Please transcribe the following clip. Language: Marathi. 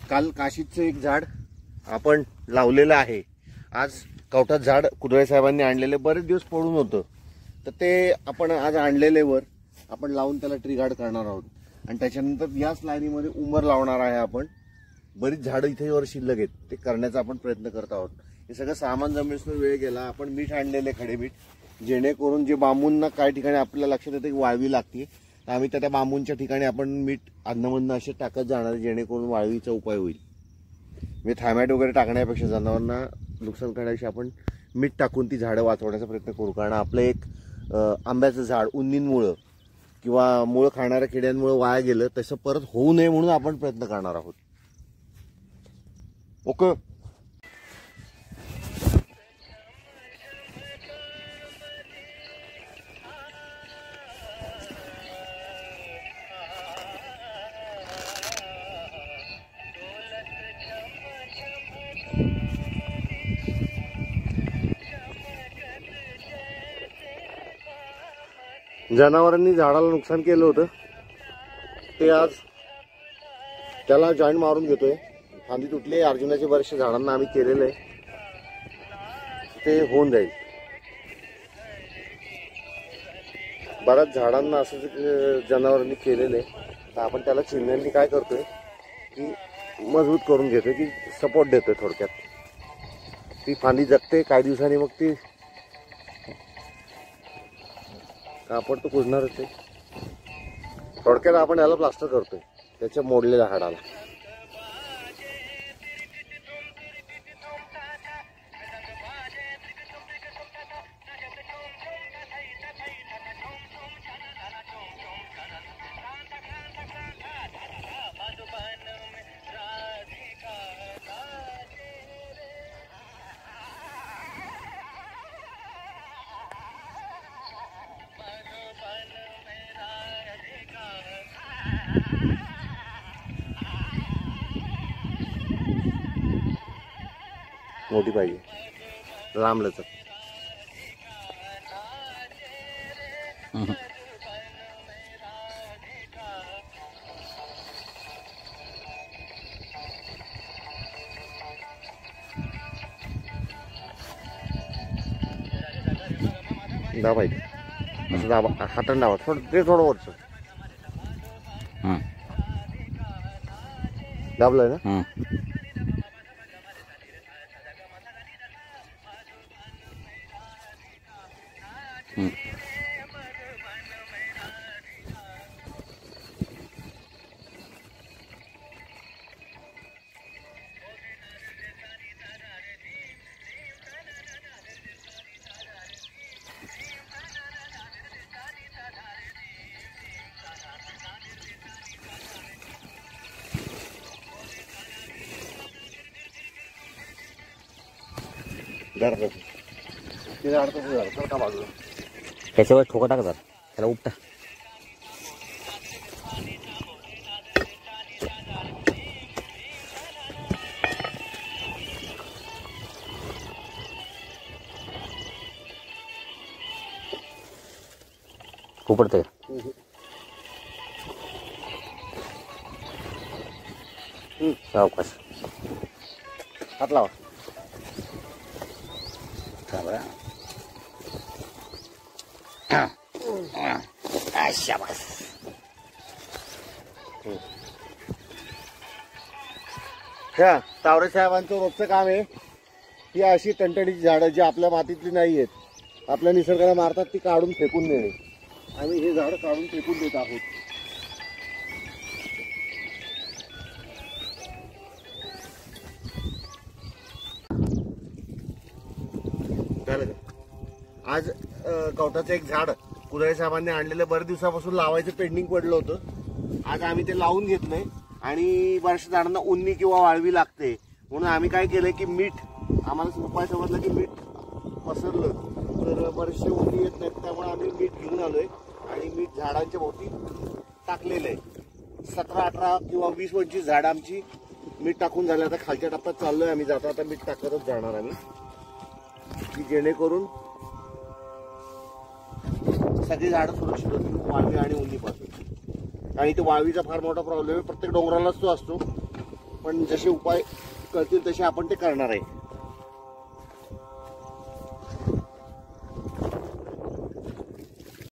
काल काशीचं एक झाड आपण लावलेलं आहे. आज कवठात झाड कुदळे साहेबांनी आणलेले बरेच दिवस पडून होतं, तर ते आपण आज आणलेलेवर आपण लावून त्याला ट्री गार्ड करणार आहोत. आणि त्याच्यानंतर याच लाईनीमध्ये उंबर लावणार आहे आपण. बरीच झाडं इथे वर शिल्लक आहेत, ते करण्याचा आपण प्रयत्न करत आहोत. हे सगळं सामान जमण्यास वेळ गेला. आपण मीठ आणलेले खडे मीठ, जेणेकरून जे बांबूंना काही ठिकाणी आपल्याला लक्षात येते की वाळवी लागते, तर आम्ही त्या बांबूंच्या ठिकाणी आपण मीठ अधनमधनं असे टाकत जाणार, जेणेकरून वाळवीचा उपाय होईल. मी थायमॅट वगैरे टाकण्यापेक्षा जनावरांना नुकसान करण्यापेक्षा आपण मीठ टाकून ती झाडं वाचवण्याचा प्रयत्न करू. कारण आपलं एक आंब्याचं झाड उन्नींमुळं किंवा मुळं खाणाऱ्या किड्यांमुळे वाया गेलं, तसं परत होऊ नये म्हणून आपण प्रयत्न करणार आहोत. ओके. जनावरांनी झाडाला नुकसान केलं होतं, ते आज त्याला जॉईंट मारून घेतोय. फांदी तुटली. अर्जुनाचे बरेचशे झाडांना आम्ही केलेलं आहे, ते होऊन जाईल. बऱ्याच झाडांना असं जनावरांनी केलेलं आहे, तर आपण त्याला चिन्हांनी काय करतोय की मजबूत करून घेतोय, की सपोर्ट देतोय. थोडक्यात ती फांदी जगते. काही दिवसांनी मग ती कापड तो कुजणारच आहे. थोडक्यात आपण याला प्लास्टर करतोय त्याच्या मोडलेल्या हाडाला. मोठी पाहिजे, लांब लचक. दाबा इथे असं दाबा, हाताने दाबा. थोडं वरचं दाबलंय ना. त्याच्यावर ठोका टाकतात, त्याला उपटा. उपडते सावकाश. हात लावा. शाबास. ह्या तावरे साहेबांचं रोजचं काम आहे. ही अशी टणटणीची झाडं जी आपल्या मातीतली नाही आहेत, आपल्या निसर्गाला मारतात, ती काढून फेकून देणे. आम्ही हे झाड काढून फेकून देत आहोत. आज कवठाचं एक झाड कुदळे साहेबांनी आणलेलं बरेच दिवसापासून लावायचं पेंडिंग पडलं होतं. आज आम्ही ते लावून घेतलंय. आणि बऱ्याचशा झाडांना उन्नी किंवा वाळवी लागते, म्हणून आम्ही काय केलंय की मीठ, आम्हाला उपाय समजला की मीठ पसरलं तर बरेचसे उन्नी येत नाहीत, त्यामुळे आम्ही मीठ घेऊन आलोय आणि मीठ झाडांच्या भोवती टाकलेलं आहे. 17, 18 किंवा 20-25 झाडं आमची मीठ टाकून झालं. आता खालच्या टप्प्यात चाललोय आम्ही. जाता आता मीठ टाकतच जाणार आम्ही, की जेणेकरून सगळी झाडं सुरक्षित होतील वाळवी आणि उन्हीपासून. आणि ते वाळवीचा फार मोठा प्रॉब्लेम आहे, प्रत्येक डोंगरालाच तो असतो. पण जसे उपाय करतील तसे आपण ते करणार आहे.